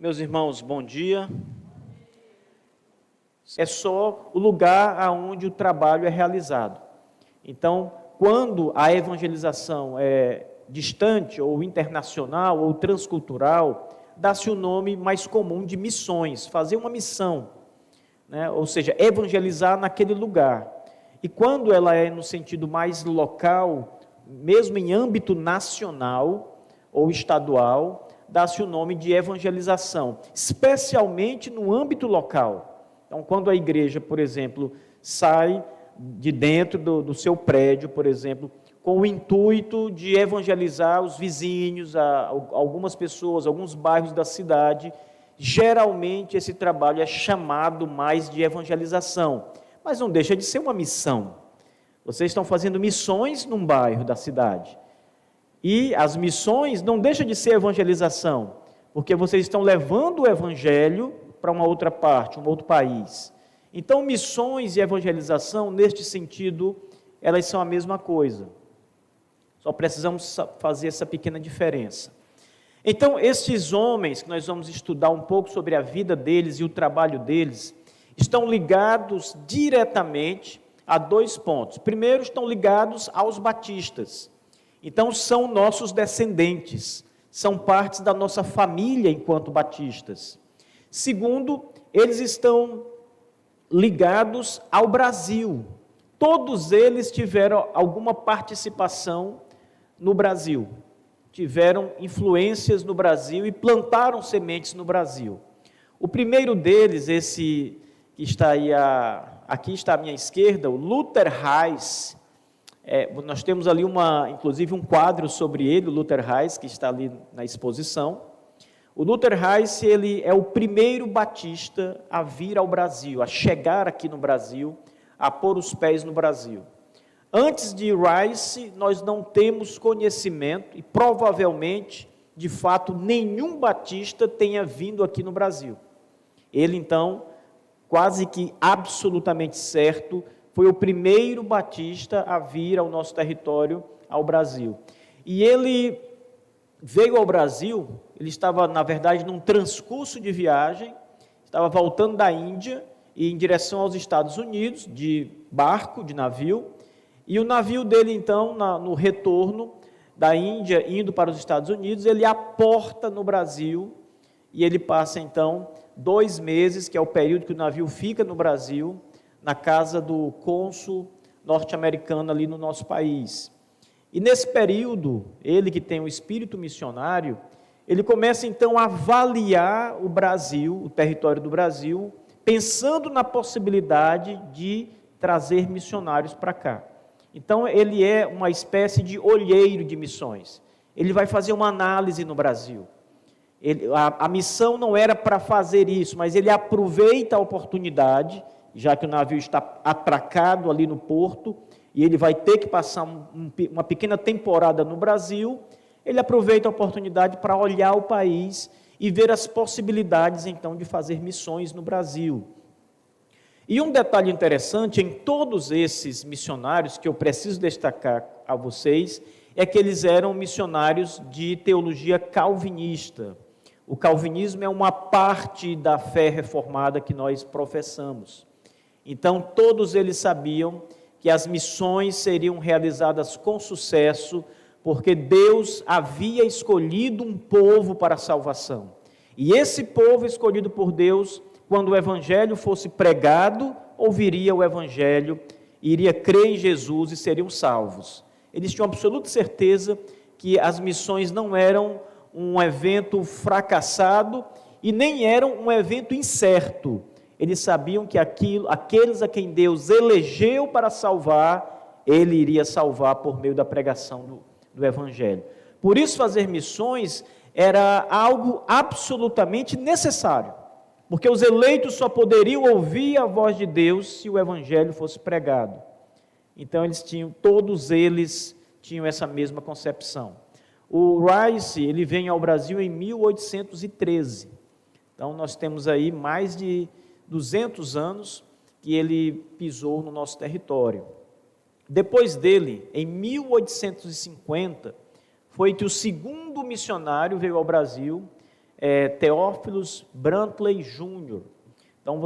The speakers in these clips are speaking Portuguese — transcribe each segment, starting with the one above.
Meus irmãos, bom dia. É só o lugar aonde o trabalho é realizado. Então, quando a evangelização é distante, ou internacional, ou transcultural, dá-se o nome mais comum de missões, fazer uma missão, né? Ou seja, evangelizar naquele lugar. E quando ela é no sentido mais local, mesmo em âmbito nacional ou estadual, dá-se o nome de evangelização, especialmente no âmbito local. Então, quando a igreja, por exemplo, sai de dentro do seu prédio, por exemplo, com o intuito de evangelizar os vizinhos, algumas pessoas, alguns bairros da cidade, geralmente esse trabalho é chamado mais de evangelização, mas não deixa de ser uma missão. Vocês estão fazendo missões num bairro da cidade, e as missões não deixam de ser evangelização, porque vocês estão levando o evangelho para uma outra parte, um outro país. Então, missões e evangelização, neste sentido, elas são a mesma coisa. Só precisamos fazer essa pequena diferença. Então, estes homens, que nós vamos estudar um pouco sobre a vida deles e o trabalho deles, estão ligados diretamente a dois pontos. Primeiro, estão ligados aos batistas. Então, são nossos descendentes, são partes da nossa família enquanto batistas. Segundo, eles estão ligados ao Brasil. Todos eles tiveram alguma participação no Brasil, tiveram influências no Brasil e plantaram sementes no Brasil. O primeiro deles, esse que está aí, aqui está à minha esquerda, o Luther Reis. Nós temos ali inclusive um quadro sobre ele, o Luther Reis, que está ali na exposição. O Luther Reis, ele é o primeiro batista a vir ao Brasil, a chegar aqui no Brasil, a pôr os pés no Brasil. Antes de Reis, nós não temos conhecimento, e provavelmente, de fato, nenhum batista tenha vindo aqui no Brasil. Ele, então, quase que absolutamente certo, foi o primeiro batista a vir ao nosso território, ao Brasil. E ele veio ao Brasil, ele estava, na verdade, num transcurso de viagem, estava voltando da Índia e em direção aos Estados Unidos, de barco, de navio, e o navio dele, então, no retorno da Índia, indo para os Estados Unidos, ele aporta no Brasil, e ele passa, então, 2 meses, que é o período que o navio fica no Brasil, na casa do cônsul norte-americano ali no nosso país. E nesse período, ele que tem o espírito missionário, ele começa então a avaliar o Brasil, o território do Brasil, pensando na possibilidade de trazer missionários para cá. Então, ele é uma espécie de olheiro de missões. Ele vai fazer uma análise no Brasil. A missão não era para fazer isso, mas ele aproveita a oportunidade, já que o navio está atracado ali no porto, e ele vai ter que passar uma pequena temporada no Brasil, ele aproveita a oportunidade para olhar o país e ver as possibilidades, então, de fazer missões no Brasil. E um detalhe interessante em todos esses missionários, que eu preciso destacar a vocês, é que eles eram missionários de teologia calvinista. O calvinismo é uma parte da fé reformada que nós professamos. Então, todos eles sabiam que as missões seriam realizadas com sucesso, porque Deus havia escolhido um povo para a salvação. E esse povo escolhido por Deus, quando o evangelho fosse pregado, ouviria o evangelho, iria crer em Jesus e seriam salvos. Eles tinham absoluta certeza que as missões não eram um evento fracassado e nem eram um evento incerto. Eles sabiam que aqueles a quem Deus elegeu para salvar, Ele iria salvar por meio da pregação do Evangelho. Por isso, fazer missões era algo absolutamente necessário, porque os eleitos só poderiam ouvir a voz de Deus se o Evangelho fosse pregado. Então, todos eles tinham essa mesma concepção. O Rice, ele vem ao Brasil em 1813. Então, nós temos aí mais de 200 anos que ele pisou no nosso território. Depois dele, em 1850, foi que o segundo missionário veio ao Brasil, Theophilus Brantley Jr. Então,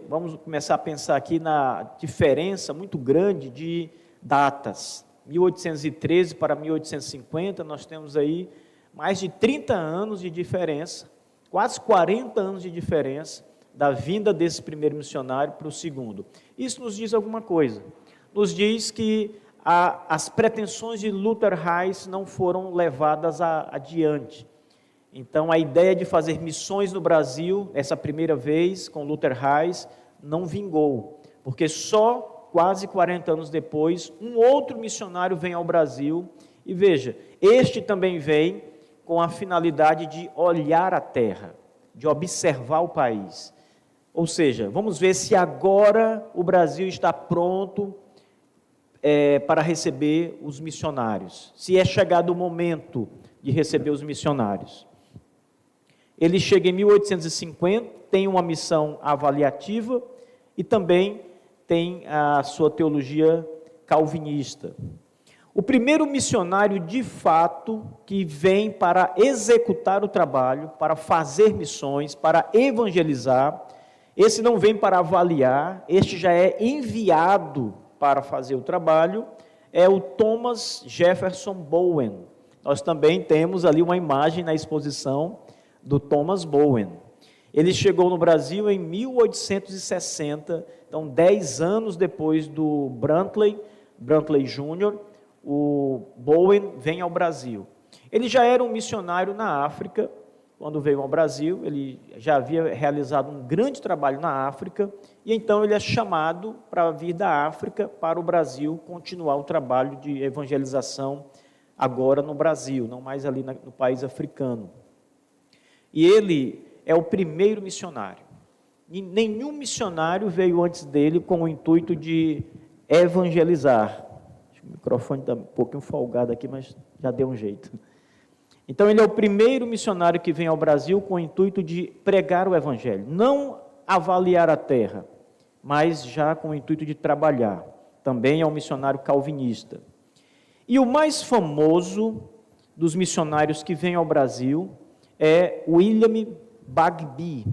vamos começar a pensar aqui na diferença muito grande de datas. 1813 para 1850, nós temos aí mais de 30 anos de diferença, quase 40 anos de diferença da vinda desse primeiro missionário para o segundo. Isso nos diz alguma coisa. Nos diz que as pretensões de Luther Reis não foram levadas adiante. Então, a ideia de fazer missões no Brasil, essa primeira vez, com Luther Reis, não vingou, porque só quase 40 anos depois, um outro missionário vem ao Brasil, e veja, este também vem com a finalidade de olhar a terra, de observar o país. Ou seja, vamos ver se agora o Brasil está pronto para receber os missionários, se é chegado o momento de receber os missionários. Ele chega em 1850, tem uma missão avaliativa e também tem a sua teologia calvinista. O primeiro missionário, de fato, que vem para executar o trabalho, para fazer missões, para evangelizar, esse não vem para avaliar, este já é enviado para fazer o trabalho, é o Thomas Jefferson Bowen. Nós também temos ali uma imagem na exposição do Thomas Bowen. Ele chegou no Brasil em 1860, então 10 anos depois do Brantley Jr., o Bowen vem ao Brasil. Ele já era um missionário na África, quando veio ao Brasil, ele já havia realizado um grande trabalho na África, e então ele é chamado para vir da África para o Brasil, continuar o trabalho de evangelização agora no Brasil, não mais ali no país africano. E ele é o primeiro missionário. E nenhum missionário veio antes dele com o intuito de evangelizar. O microfone está um pouquinho folgado aqui, mas já deu um jeito. Então, ele é o primeiro missionário que vem ao Brasil com o intuito de pregar o evangelho. Não avaliar a terra, mas já com o intuito de trabalhar. Também é um missionário calvinista. E o mais famoso dos missionários que vem ao Brasil é William Bagby.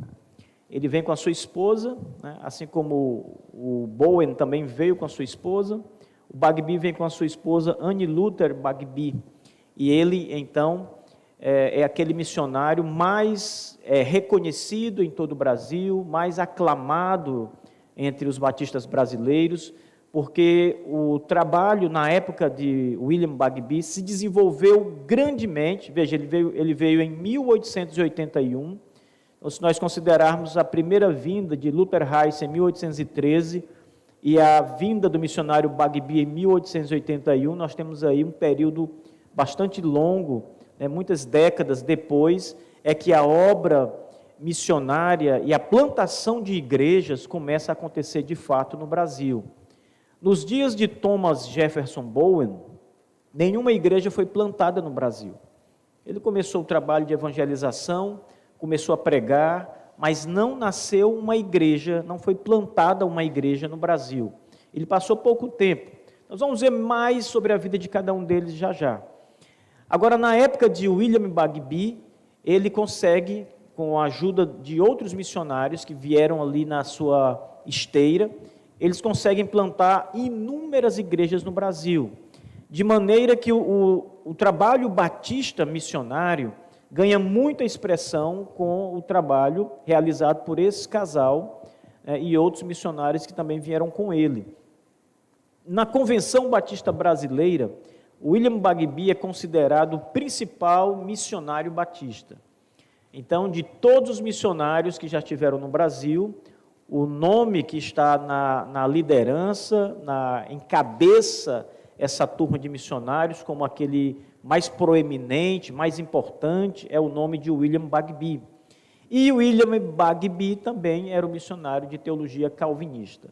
Ele vem com a sua esposa, né, assim como o Bowen também veio com a sua esposa. O Bagby vem com a sua esposa Anne Luther Bagby. E ele, então, é aquele missionário mais reconhecido em todo o Brasil, mais aclamado entre os batistas brasileiros, porque o trabalho na época de William Bagby se desenvolveu grandemente. Veja, ele veio em 1881, então, se nós considerarmos a primeira vinda de Luther Reis em 1813 e a vinda do missionário Bagby em 1881, nós temos aí um período bastante longo, muitas décadas depois, é que a obra missionária e a plantação de igrejas começa a acontecer de fato no Brasil. Nos dias de Thomas Jefferson Bowen, nenhuma igreja foi plantada no Brasil. Ele começou o trabalho de evangelização, começou a pregar, mas não nasceu uma igreja, não foi plantada uma igreja no Brasil. Ele passou pouco tempo. Nós vamos ver mais sobre a vida de cada um deles já já. Agora, na época de William Bagby, ele consegue, com a ajuda de outros missionários que vieram ali na sua esteira, eles conseguem plantar inúmeras igrejas no Brasil, de maneira que o trabalho batista missionário ganha muita expressão com o trabalho realizado por esse casal e outros missionários que também vieram com ele. Na Convenção Batista Brasileira, William Bagby é considerado o principal missionário batista. Então, de todos os missionários que já estiveram no Brasil, o nome que está na liderança, encabeça essa turma de missionários como aquele mais proeminente, mais importante, é o nome de William Bagby. E William Bagby também era um missionário de teologia calvinista.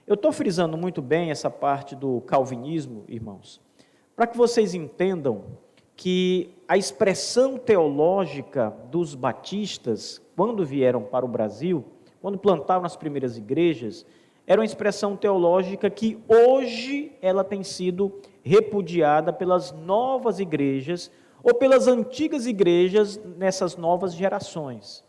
Eu estou frisando muito bem essa parte do calvinismo, irmãos, para que vocês entendam que a expressão teológica dos batistas, quando vieram para o Brasil, quando plantaram as primeiras igrejas, era uma expressão teológica que hoje ela tem sido repudiada pelas novas igrejas, ou pelas antigas igrejas nessas novas gerações.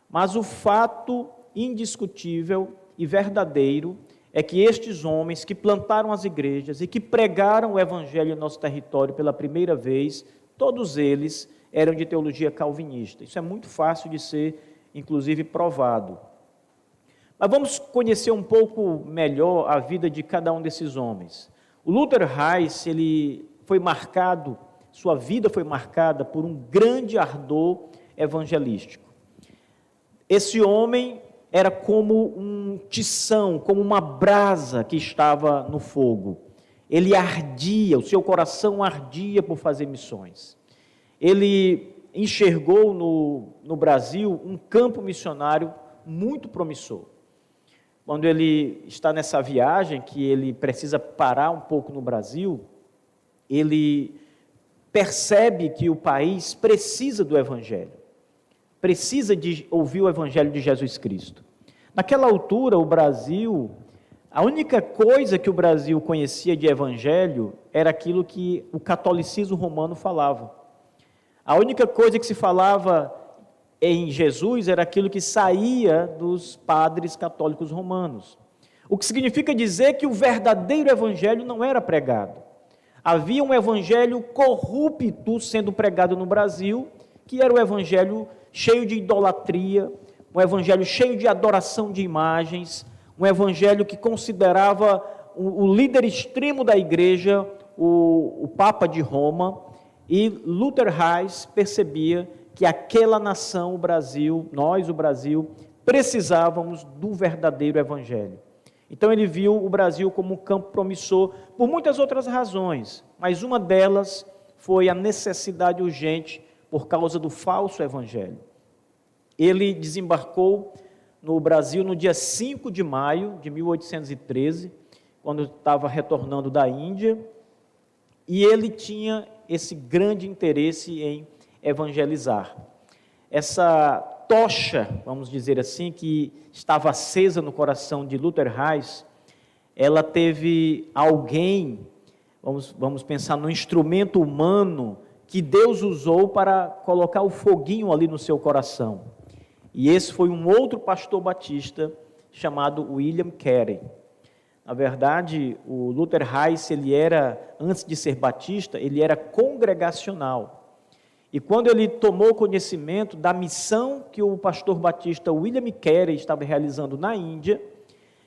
Mas o fato indiscutível e verdadeiro é que estes homens que plantaram as igrejas e que pregaram o evangelho em nosso território pela primeira vez, todos eles eram de teologia calvinista. Isso é muito fácil de ser, inclusive, provado. Mas vamos conhecer um pouco melhor a vida de cada um desses homens. O Luther Reis, sua vida foi marcada por um grande ardor evangelístico. Esse homem era como um tição, como uma brasa que estava no fogo. Ele ardia, o seu coração ardia por fazer missões. Ele enxergou no Brasil um campo missionário muito promissor. Quando ele está nessa viagem, que ele precisa parar um pouco no Brasil, ele percebe que o país precisa do Evangelho, precisa de ouvir o Evangelho de Jesus Cristo. Naquela altura, o Brasil, a única coisa que o Brasil conhecia de Evangelho era aquilo que o catolicismo romano falava. A única coisa que se falava em Jesus era aquilo que saía dos padres católicos romanos. O que significa dizer que o verdadeiro evangelho não era pregado. Havia um evangelho corrupto sendo pregado no Brasil, que era o evangelho cheio de idolatria, um evangelho cheio de adoração de imagens, um evangelho que considerava o líder extremo da igreja, o Papa de Roma, e Luther Reis percebia que aquela nação, o Brasil, nós, o Brasil, precisávamos do verdadeiro evangelho. Então ele viu o Brasil como um campo promissor por muitas outras razões, mas uma delas foi a necessidade urgente por causa do falso evangelho. Ele desembarcou no Brasil no dia 5 de maio de 1813, quando estava retornando da Índia, e ele tinha esse grande interesse em evangelizar. Essa tocha, vamos dizer assim, que estava acesa no coração de Luther Reis, ela teve alguém, vamos pensar no instrumento humano que Deus usou para colocar o foguinho ali no seu coração. E esse foi um outro pastor batista chamado William Carey. Na verdade, o Luther Reis, antes de ser batista, ele era congregacional. E quando ele tomou conhecimento da missão que o pastor batista William Carey estava realizando na Índia,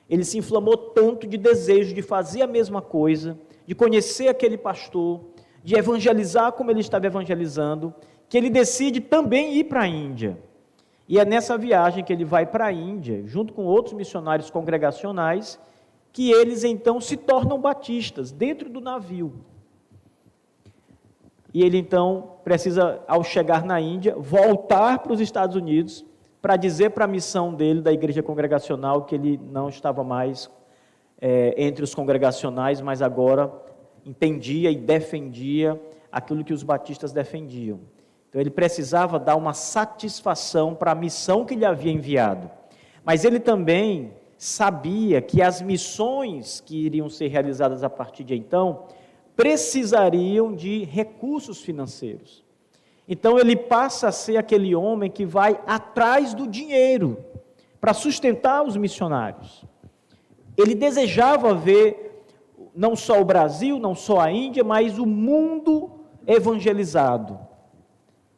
ele se inflamou tanto de desejo de fazer a mesma coisa, de conhecer aquele pastor, de evangelizar como ele estava evangelizando, que ele decide também ir para a Índia. E é nessa viagem que ele vai para a Índia, junto com outros missionários congregacionais, que eles então se tornam batistas dentro do navio. E ele então precisa, ao chegar na Índia, voltar para os Estados Unidos para dizer para a missão dele, da igreja congregacional, que ele não estava mais entre os congregacionais, mas agora entendia e defendia aquilo que os batistas defendiam. Então ele precisava dar uma satisfação para a missão que lhe havia enviado. Mas ele também sabia que as missões que iriam ser realizadas a partir de então precisariam de recursos financeiros. Então ele passa a ser aquele homem que vai atrás do dinheiro para sustentar os missionários. Ele desejava ver não só o Brasil, não só a Índia, mas o mundo evangelizado.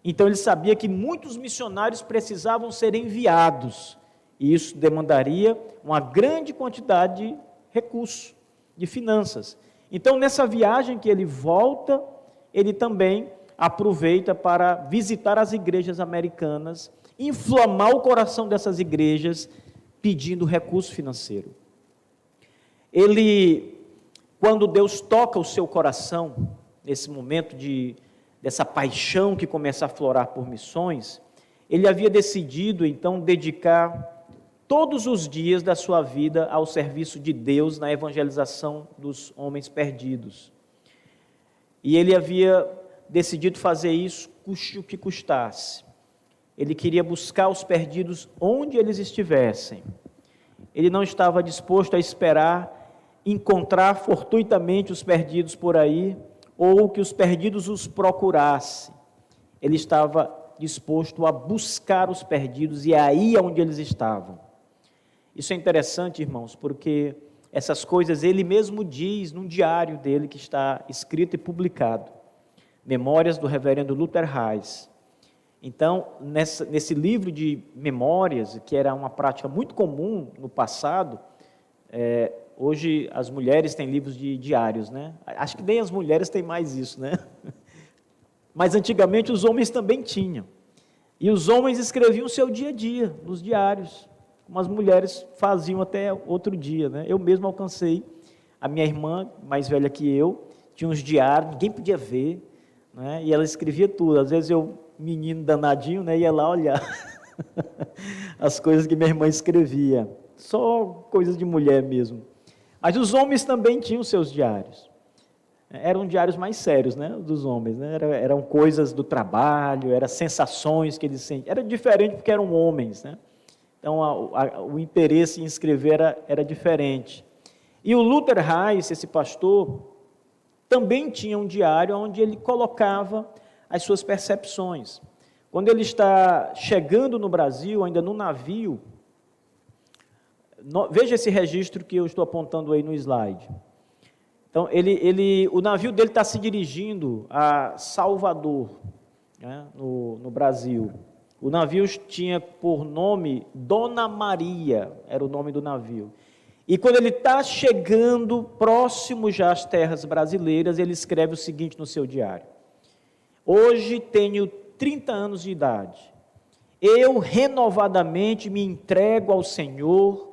Então ele sabia que muitos missionários precisavam ser enviados, e isso demandaria uma grande quantidade de recursos, de finanças. Então, nessa viagem que ele volta, ele também aproveita para visitar as igrejas americanas, inflamar o coração dessas igrejas, pedindo recurso financeiro. Ele, quando Deus toca o seu coração, nesse momento dessa paixão que começa a aflorar por missões, ele havia decidido, então, dedicar todos os dias da sua vida ao serviço de Deus na evangelização dos homens perdidos. E ele havia decidido fazer isso, custe o que custasse. Ele queria buscar os perdidos onde eles estivessem. Ele não estava disposto a esperar encontrar fortuitamente os perdidos por aí, ou que os perdidos os procurassem. ele estava disposto a buscar os perdidos, e é aí onde eles estavam. Isso é interessante, irmãos, porque essas coisas ele mesmo diz num diário dele que está escrito e publicado, Memórias do Reverendo Luther Reis. Então, nesse livro de memórias, que era uma prática muito comum no passado, hoje as mulheres têm livros de diários, né? Acho que nem as mulheres têm mais isso, né? Mas antigamente os homens também tinham. E os homens escreviam o seu dia a dia nos diários, como as mulheres faziam até outro dia, né? Eu mesmo alcancei, a minha irmã, mais velha que eu, tinha uns diários, ninguém podia ver, né? E ela escrevia tudo. Às vezes eu, menino danadinho, né, ia lá olhar as coisas que minha irmã escrevia, só coisas de mulher mesmo. Mas os homens também tinham seus diários. Eram diários mais sérios, né, dos homens, né? Eram coisas do trabalho, eram sensações que eles sentiam. Era diferente porque eram homens, né? Então o interesse em escrever era diferente. E o Luther Reis, esse pastor, também tinha um diário onde ele colocava as suas percepções. Quando ele está chegando no Brasil, ainda no navio, veja esse registro que eu estou apontando aí no slide. Então, o navio dele está se dirigindo a Salvador, né, no Brasil. O navio tinha por nome Dona Maria, era o nome do navio. E quando ele está chegando próximo já às terras brasileiras, ele escreve o seguinte no seu diário: hoje tenho 30 anos de idade. Eu renovadamente me entrego ao Senhor,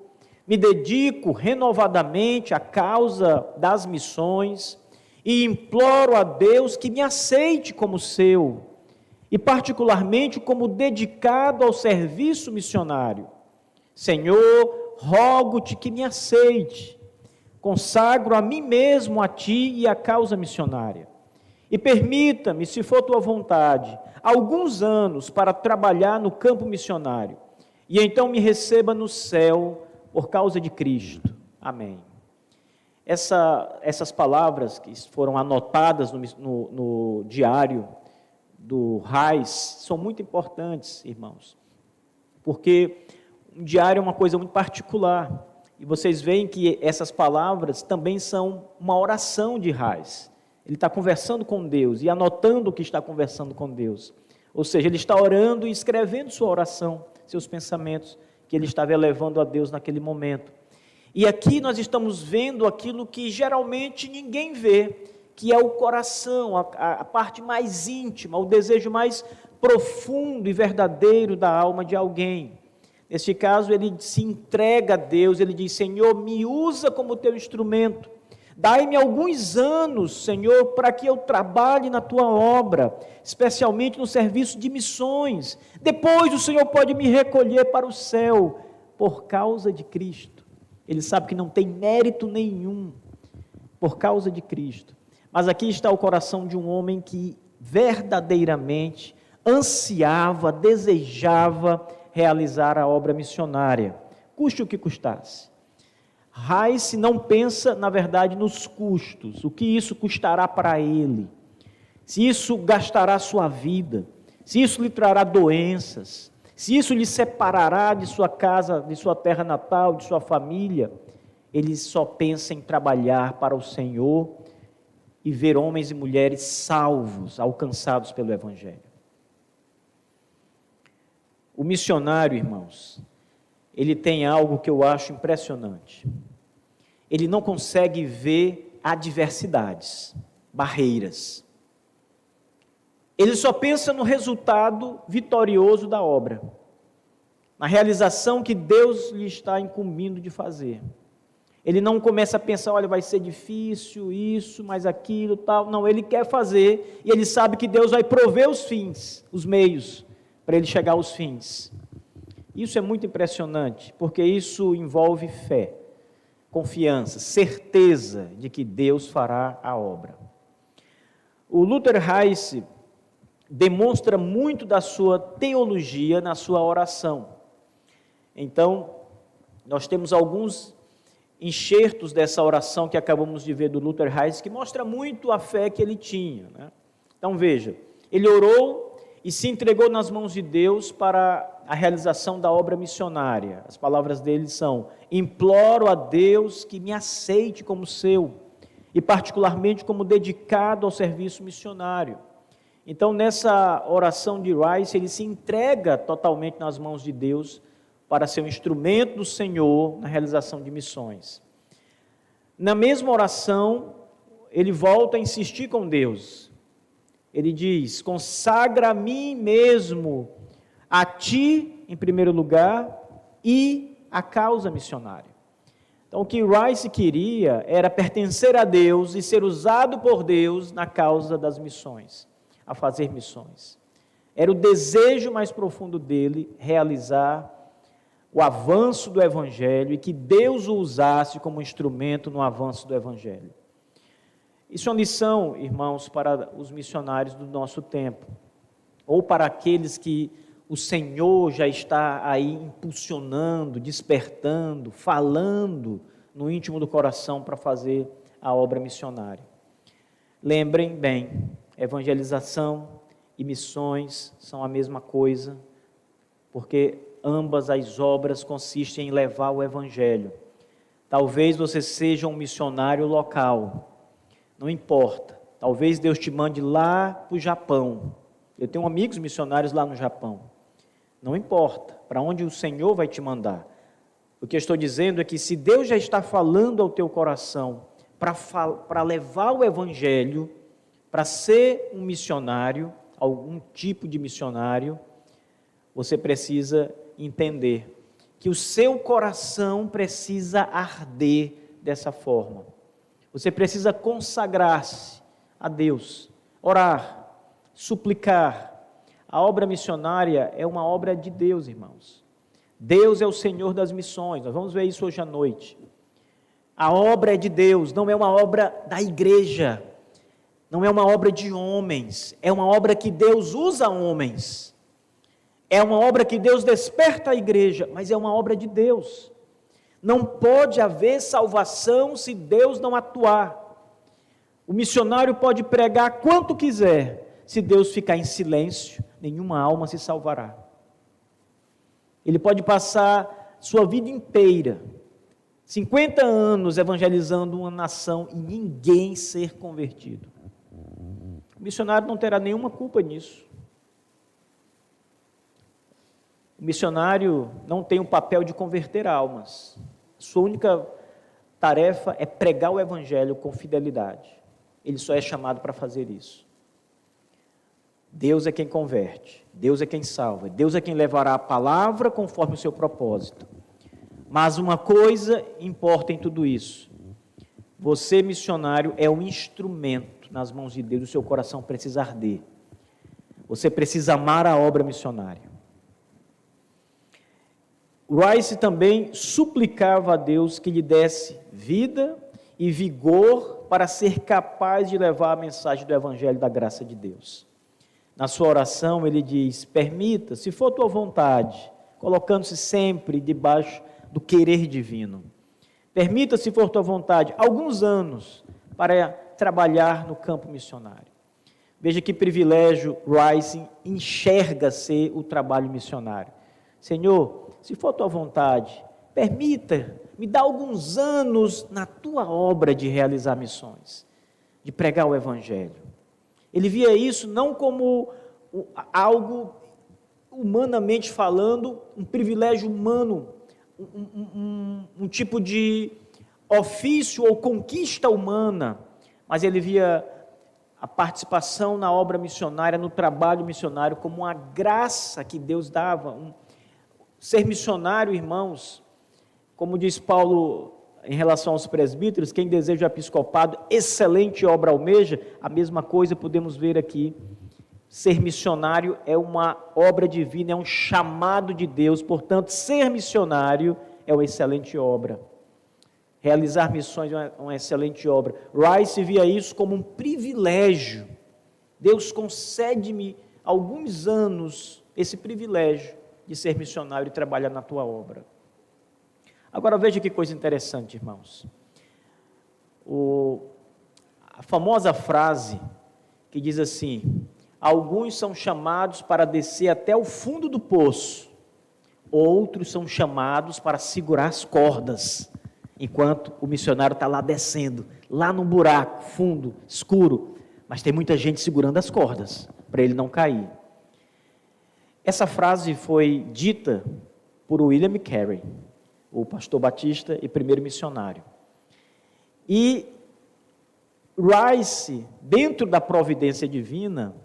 me dedico renovadamente à causa das missões e imploro a Deus que me aceite como seu e particularmente como dedicado ao serviço missionário. Senhor, rogo-te que me aceite. Consagro a mim mesmo, a ti e à causa missionária. E permita-me, se for tua vontade, alguns anos para trabalhar no campo missionário, e então me receba no céu por causa de Cristo. Amém. Essas palavras que foram anotadas no diário do Reis são muito importantes, irmãos, porque um diário é uma coisa muito particular, e vocês veem que essas palavras também são uma oração de Reis. Ele está conversando com Deus e anotando o que está conversando com Deus. Ou seja, ele está orando e escrevendo sua oração, seus pensamentos, que ele estava elevando a Deus naquele momento. E aqui nós estamos vendo aquilo que geralmente ninguém vê, que é o coração, a parte mais íntima, o desejo mais profundo e verdadeiro da alma de alguém. Neste caso, ele se entrega a Deus, ele diz: Senhor, me usa como teu instrumento. Dai-me alguns anos, Senhor, para que eu trabalhe na tua obra, especialmente no serviço de missões. Depois o Senhor pode me recolher para o céu, por causa de Cristo. Ele sabe que não tem mérito nenhum, por causa de Cristo. Mas aqui está o coração de um homem que verdadeiramente ansiava, desejava realizar a obra missionária, custe o que custasse. Reis não pensa, na verdade, nos custos, o que isso custará para ele, se isso gastará sua vida, se isso lhe trará doenças, se isso lhe separará de sua casa, de sua terra natal, de sua família. Ele só pensa em trabalhar para o Senhor e ver homens e mulheres salvos, alcançados pelo Evangelho. O missionário, irmãos, ele tem algo que eu acho impressionante. Ele não consegue ver adversidades, barreiras. Ele só pensa no resultado vitorioso da obra, na realização que Deus lhe está incumbindo de fazer. Ele não começa a pensar, olha, vai ser difícil isso, mas aquilo, tal. Não, ele quer fazer e ele sabe que Deus vai prover os fins, os meios, para ele chegar aos fins. Isso é muito impressionante, porque isso envolve fé, confiança, certeza de que Deus fará a obra. O Luther Reis demonstra muito da sua teologia na sua oração. Então, nós temos alguns enxertos dessa oração que acabamos de ver do Luther Reis, que mostra muito a fé que ele tinha, né? Então veja, ele orou e se entregou nas mãos de Deus para a realização da obra missionária. As palavras dele são: imploro a Deus que me aceite como seu, e particularmente como dedicado ao serviço missionário. Então, nessa oração de Rice, ele se entrega totalmente nas mãos de Deus para ser um instrumento do Senhor na realização de missões. Na mesma oração, ele volta a insistir com Deus. Ele diz: consagra a mim mesmo, a ti em primeiro lugar, e a causa missionária. Então, o que Rice queria era pertencer a Deus e ser usado por Deus na causa das missões, a fazer missões. Era o desejo mais profundo dele realizar o avanço do Evangelho e que Deus o usasse como instrumento no avanço do Evangelho. Isso é uma lição, irmãos, para os missionários do nosso tempo, ou para aqueles que o Senhor já está aí impulsionando, despertando, falando no íntimo do coração para fazer a obra missionária. Lembrem bem, evangelização e missões são a mesma coisa, porque ambas as obras consistem em levar o Evangelho. Talvez você seja um missionário local, não importa, talvez Deus te mande lá para o Japão. Eu tenho amigos missionários lá no Japão. Não importa para onde o Senhor vai te mandar. O que eu estou dizendo é que se Deus já está falando ao teu coração para levar o Evangelho, para ser um missionário, algum tipo de missionário, você precisa entender que o seu coração precisa arder dessa forma. Você precisa consagrar-se a Deus, orar, suplicar. A obra missionária é uma obra de Deus, irmãos. Deus é o Senhor das missões, nós vamos ver isso hoje à noite. A obra é de Deus, não é uma obra da igreja, não é uma obra de homens, é uma obra que Deus usa homens. É uma obra que Deus desperta a igreja, mas é uma obra de Deus. Não pode haver salvação se Deus não atuar. O missionário pode pregar quanto quiser, se Deus ficar em silêncio, nenhuma alma se salvará. Ele pode passar sua vida inteira, 50 anos evangelizando uma nação e ninguém ser convertido. O missionário não terá nenhuma culpa nisso. O missionário não tem o papel de converter almas. Sua única tarefa é pregar o Evangelho com fidelidade. Ele só é chamado para fazer isso. Deus é quem converte, Deus é quem salva, Deus é quem levará a palavra conforme o seu propósito. Mas uma coisa importa em tudo isso: você, missionário, é um instrumento nas mãos de Deus, o seu coração precisa arder. Você precisa amar a obra missionária. Rice também suplicava a Deus que lhe desse vida e vigor para ser capaz de levar a mensagem do Evangelho da graça de Deus. Na sua oração ele diz: permita, se for tua vontade, colocando-se sempre debaixo do querer divino. Permita, se for tua vontade, alguns anos para trabalhar no campo missionário. Veja que privilégio Rice enxerga ser o trabalho missionário. Senhor, se for tua vontade, permita, me dá alguns anos na tua obra de realizar missões, de pregar o Evangelho. Ele via isso não como algo, humanamente falando, um privilégio humano, um tipo de ofício ou conquista humana, mas ele via a participação na obra missionária, no trabalho missionário, como uma graça que Deus dava. Ser missionário, irmãos, como diz Paulo em relação aos presbíteros, quem deseja o episcopado, excelente obra almeja, a mesma coisa podemos ver aqui. Ser missionário é uma obra divina, é um chamado de Deus, portanto, ser missionário é uma excelente obra. Realizar missões é uma excelente obra. Rice via isso como um privilégio. Deus concede-me alguns anos esse privilégio de ser missionário e trabalhar na tua obra. Agora veja que coisa interessante, irmãos. A famosa frase que diz assim: alguns são chamados para descer até o fundo do poço, outros são chamados para segurar as cordas, enquanto o missionário está lá descendo, lá num buraco, fundo, escuro, mas tem muita gente segurando as cordas, para ele não cair. Essa frase foi dita por William Carey, o pastor batista e primeiro missionário. E Rice, dentro da providência divina,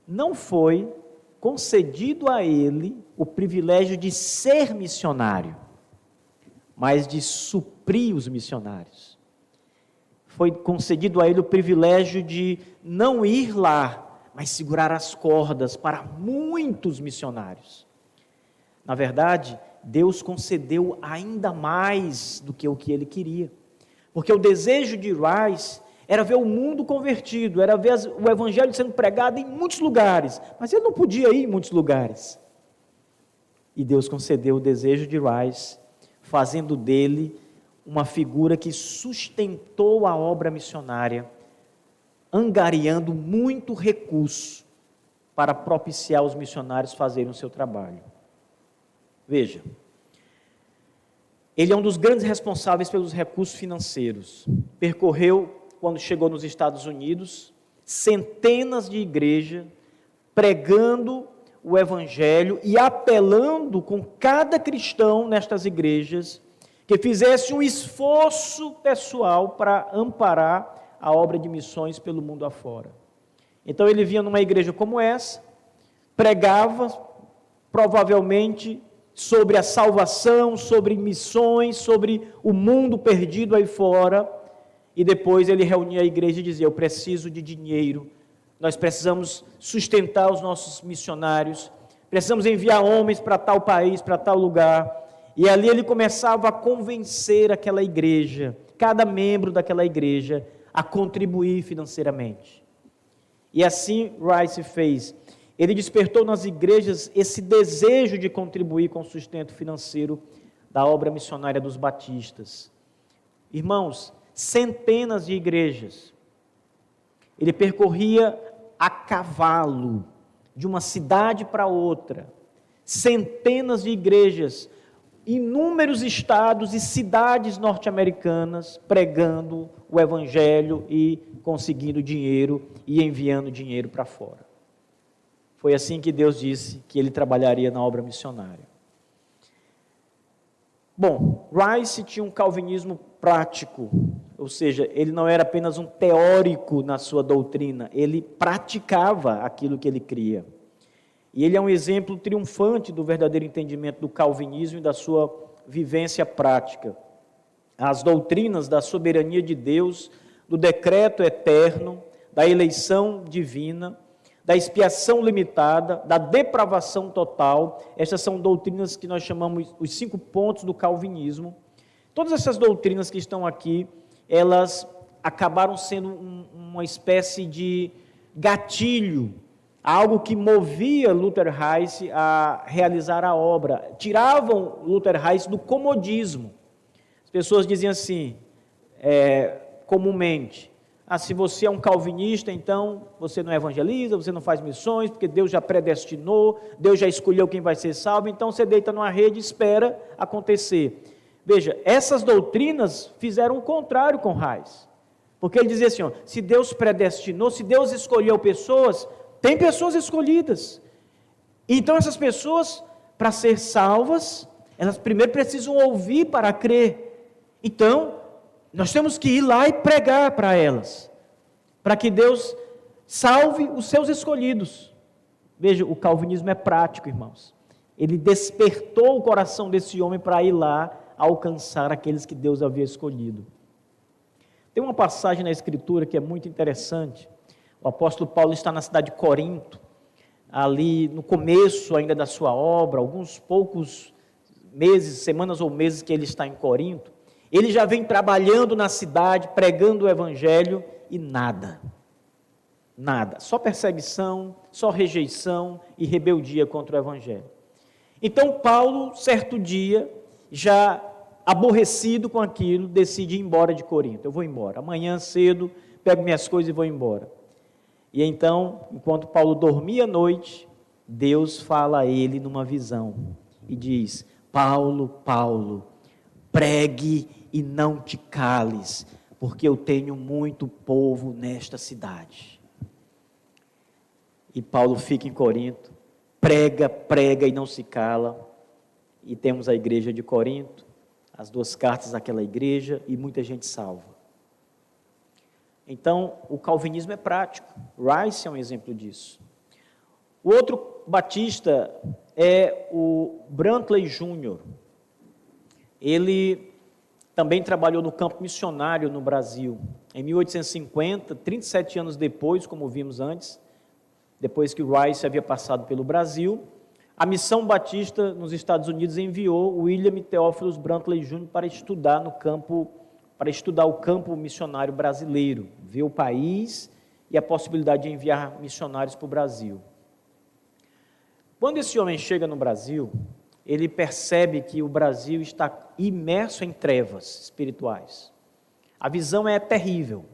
não foi concedido a ele o privilégio de ser missionário, mas de suprir os missionários. Foi concedido a ele o privilégio de não ir lá, mas segurar as cordas para muitos missionários. Na verdade, Deus concedeu ainda mais do que o que ele queria, porque o desejo de Rice era ver o mundo convertido, era ver o evangelho sendo pregado em muitos lugares, mas ele não podia ir em muitos lugares. E Deus concedeu o desejo de Rice, fazendo dele uma figura que sustentou a obra missionária, angariando muito recurso para propiciar os missionários fazerem o seu trabalho. Veja, ele é um dos grandes responsáveis pelos recursos financeiros. Percorreu, quando chegou nos Estados Unidos, centenas de igrejas, pregando o evangelho e apelando com cada cristão nestas igrejas que fizesse um esforço pessoal para amparar a obra de missões pelo mundo afora. Então ele vinha numa igreja como essa, pregava provavelmente sobre a salvação, sobre missões, sobre o mundo perdido aí fora, e depois ele reunia a igreja e dizia: eu preciso de dinheiro, nós precisamos sustentar os nossos missionários, precisamos enviar homens para tal país, para tal lugar. E ali ele começava a convencer aquela igreja, cada membro daquela igreja, a contribuir financeiramente. E assim Rice fez. Ele despertou nas igrejas esse desejo de contribuir com o sustento financeiro da obra missionária dos batistas. Irmãos, centenas de igrejas. Ele percorria a cavalo, de uma cidade para outra. Centenas de igrejas, inúmeros estados e cidades norte-americanas, pregando o evangelho e conseguindo dinheiro e enviando dinheiro para fora. Foi assim que Deus disse que ele trabalharia na obra missionária. Bom, Rice tinha um calvinismo prático, ou seja, ele não era apenas um teórico na sua doutrina, ele praticava aquilo que ele cria. E ele é um exemplo triunfante do verdadeiro entendimento do calvinismo e da sua vivência prática. As doutrinas da soberania de Deus, do decreto eterno, da eleição divina, da expiação limitada, da depravação total, essas são doutrinas que nós chamamos os 5 pontos do calvinismo. Todas essas doutrinas que estão aqui, elas acabaram sendo uma espécie de gatilho, algo que movia Luther Rice a realizar a obra. Tiravam Luther Rice do comodismo. As pessoas diziam assim, comumente: se você é um calvinista, então você não evangeliza, você não faz missões, porque Deus já predestinou, Deus já escolheu quem vai ser salvo, então você deita numa rede e espera acontecer. Veja, essas doutrinas fizeram o contrário com Rice, porque ele dizia assim, se Deus predestinou, se Deus escolheu pessoas, tem pessoas escolhidas, então essas pessoas, para ser salvas, elas primeiro precisam ouvir para crer. Então nós temos que ir lá e pregar para elas, para que Deus salve os seus escolhidos. Veja, o calvinismo é prático, irmãos. Ele despertou o coração desse homem para ir lá alcançar aqueles que Deus havia escolhido. Tem uma passagem na Escritura que é muito interessante. O apóstolo Paulo está na cidade de Corinto, ali no começo ainda da sua obra, alguns poucos meses, semanas ou meses que ele está em Corinto. Ele já vem trabalhando na cidade, pregando o evangelho e nada, só perseguição, só rejeição e rebeldia contra o evangelho. Então Paulo, certo dia, já aborrecido com aquilo, decide ir embora de Corinto. Eu vou embora, amanhã cedo, pego minhas coisas e vou embora. E então, enquanto Paulo dormia à noite, Deus fala a ele numa visão e diz: Paulo, Paulo, pregue e não te cales, porque eu tenho muito povo nesta cidade. E Paulo fica em Corinto, prega, prega e não se cala. E temos a igreja de Corinto, as 2 cartas daquela igreja e muita gente salva. Então, o calvinismo é prático. Rice é um exemplo disso. O outro batista é o Brantley Jr. Ele também trabalhou no campo missionário no Brasil. Em 1850, 37 anos depois, como vimos antes, depois que Rice havia passado pelo Brasil, a Missão Batista nos Estados Unidos enviou William Theophilus Brantley Jr. para estudar o campo missionário brasileiro, ver o país e a possibilidade de enviar missionários para o Brasil. Quando esse homem chega no Brasil, ele percebe que o Brasil está imerso em trevas espirituais. A visão é terrível.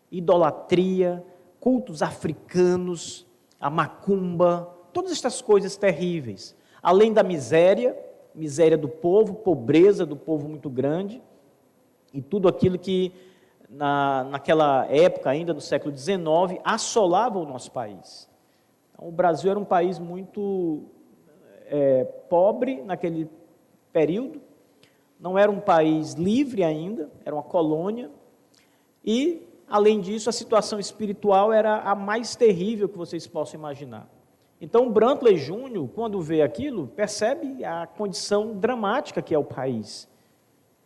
Idolatria, cultos africanos, a macumba, todas estas coisas terríveis. Além da miséria do povo, pobreza do povo muito grande, e tudo aquilo que naquela época, ainda no século XIX, assolava o nosso país. Então, o Brasil era um país muito pobre naquele período, não era um país livre ainda, era uma colônia, e, além disso, a situação espiritual era a mais terrível que vocês possam imaginar. Então, Brantley Jr., quando vê aquilo, percebe a condição dramática que é o país.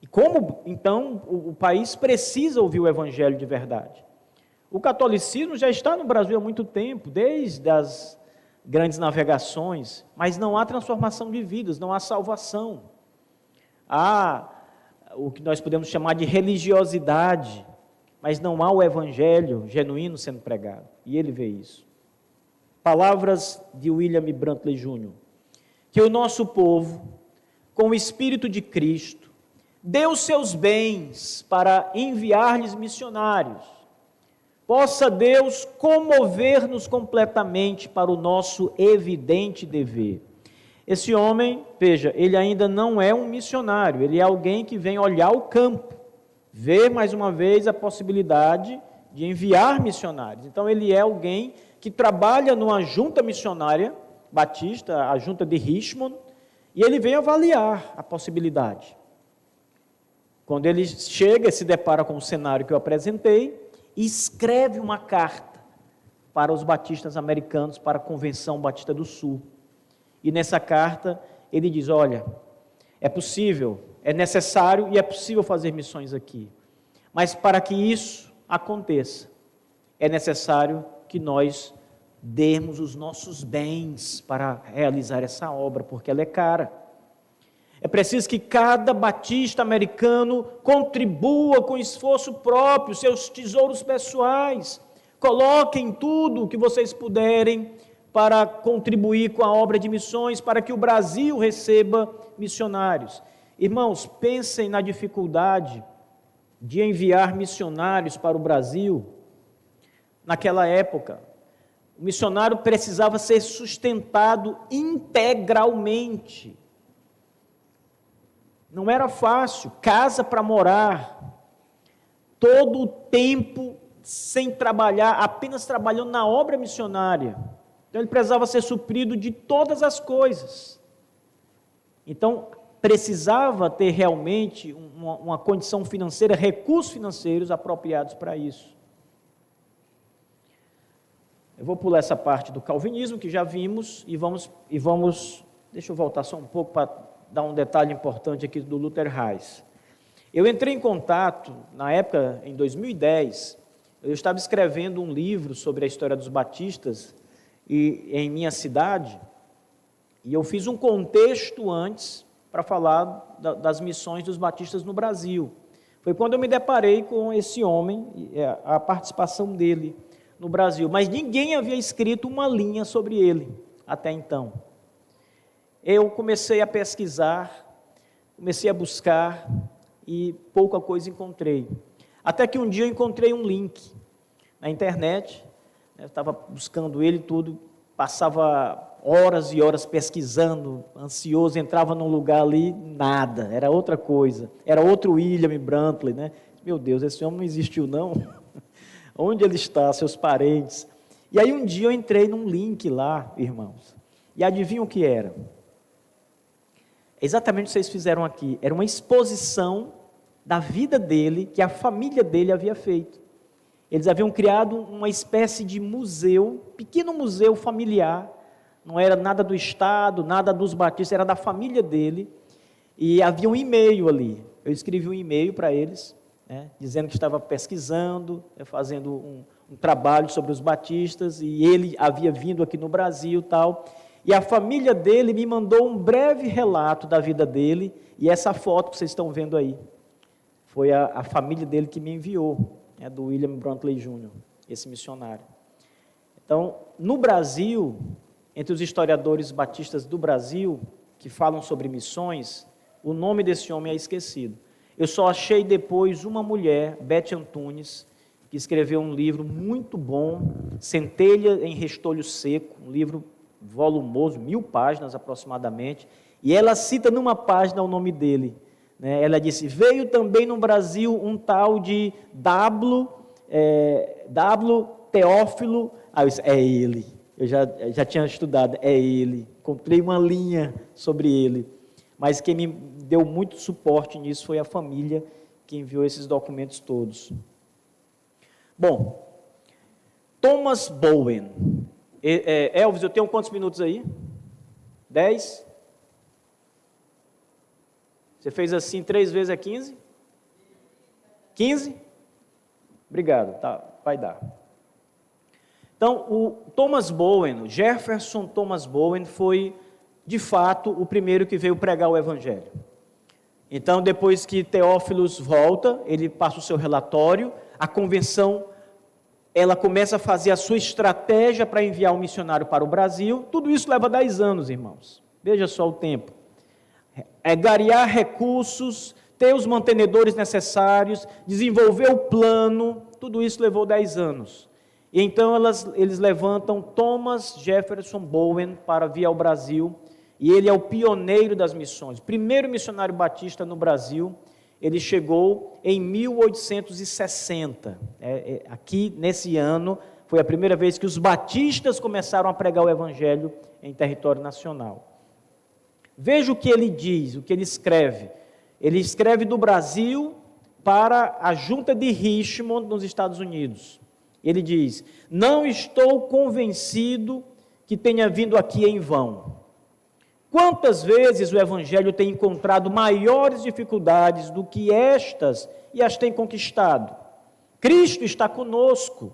E como, então, o país precisa ouvir o evangelho de verdade. O catolicismo já está no Brasil há muito tempo, desde as grandes navegações, mas não há transformação de vidas, não há salvação. Há o que nós podemos chamar de religiosidade, mas não há o evangelho genuíno sendo pregado. E ele vê isso. Palavras de William Brantley Jr. Que o nosso povo, com o Espírito de Cristo, dê os seus bens para enviar-lhes missionários. Possa Deus comover-nos completamente para o nosso evidente dever. Esse homem, veja, ele ainda não é um missionário, ele é alguém que vem olhar o campo, ver mais uma vez a possibilidade de enviar missionários. Então ele é alguém que trabalha numa junta missionária batista, a junta de Richmond, e ele vem avaliar a possibilidade. Quando ele chega e se depara com o cenário que eu apresentei, escreve uma carta para os batistas americanos, para a Convenção Batista do Sul. E nessa carta ele diz: olha, é possível, é necessário e é possível fazer missões aqui. Mas para que isso aconteça, é necessário que nós demos os nossos bens para realizar essa obra, porque ela é cara. É preciso que cada batista americano contribua com esforço próprio, seus tesouros pessoais. Coloquem tudo o que vocês puderem para contribuir com a obra de missões, para que o Brasil receba missionários. Irmãos, pensem na dificuldade de enviar missionários para o Brasil. Naquela época, o missionário precisava ser sustentado integralmente. Não era fácil, casa para morar, todo o tempo sem trabalhar, apenas trabalhando na obra missionária. Então ele precisava ser suprido de todas as coisas. Então precisava ter realmente uma condição financeira, recursos financeiros apropriados para isso. Eu vou pular essa parte do calvinismo que já vimos e vamos deixa eu voltar só um pouco para dar um detalhe importante aqui do Luther Reis. Eu entrei em contato, na época, em 2010, eu estava escrevendo um livro sobre a história dos batistas em minha cidade, e eu fiz um contexto antes para falar das missões dos batistas no Brasil. Foi quando eu me deparei com esse homem, a participação dele no Brasil, mas ninguém havia escrito uma linha sobre ele até então. Eu comecei a pesquisar, comecei a buscar e pouca coisa encontrei. Até que um dia eu encontrei um link na internet, Eu estava buscando ele tudo, passava horas e horas pesquisando, ansioso, entrava num lugar ali, nada, era outra coisa, era outro William Brantley, né? Meu Deus, esse homem não existiu não? Onde ele está, seus parentes? E aí um dia eu entrei num link lá, irmãos, e adivinham o que era? Exatamente o que vocês fizeram aqui, era uma exposição da vida dele, que a família dele havia feito. Eles haviam criado uma espécie de museu, pequeno museu familiar, não era nada do Estado, nada dos batistas, era da família dele, e havia um e-mail ali. Eu escrevi um e-mail para eles, né, dizendo que estava pesquisando, fazendo um trabalho sobre os batistas, e ele havia vindo aqui no Brasil e tal, e a família dele me mandou um breve relato da vida dele, e essa foto que vocês estão vendo aí, foi a família dele que me enviou, do William Brantley Jr., esse missionário. Então, no Brasil, entre os historiadores batistas do Brasil, que falam sobre missões, o nome desse homem é esquecido. Eu só achei depois uma mulher, Beth Antunes, que escreveu um livro muito bom, Centelha em Restolho Seco, um livro volumoso, 1000 páginas aproximadamente, e ela cita numa página o nome dele. Ela disse, veio também no Brasil um tal de W. Teófilo, eu disse, é ele, eu já tinha estudado, é ele, encontrei uma linha sobre ele, mas quem me deu muito suporte nisso foi a família que enviou esses documentos todos. Bom, Thomas Bowen, Elvis, eu tenho quantos minutos aí? 10? Você fez assim 3 vezes é 15? 15? Obrigado, tá, vai dar. Então, o Thomas Bowen, Jefferson Thomas Bowen, foi, de fato, o primeiro que veio pregar o Evangelho. Então, depois que Teófilos volta, ele passa o seu relatório, a convenção, ela começa a fazer a sua estratégia para enviar um missionário para o Brasil. Tudo isso leva 10 anos, irmãos. Veja só o tempo. Garear recursos, ter os mantenedores necessários, desenvolver o plano, tudo isso levou 10 anos. E então eles levantam Thomas Jefferson Bowen para vir ao Brasil, e ele é o pioneiro das missões. Primeiro missionário batista no Brasil, ele chegou em 1860. Aqui, nesse ano, foi a primeira vez que os batistas começaram a pregar o Evangelho em território nacional. Veja o que ele diz, o que ele escreve. Ele escreve do Brasil para a junta de Richmond, nos Estados Unidos. Ele diz, não estou convencido que tenha vindo aqui em vão. Quantas vezes o Evangelho tem encontrado maiores dificuldades do que estas e as tem conquistado? Cristo está conosco.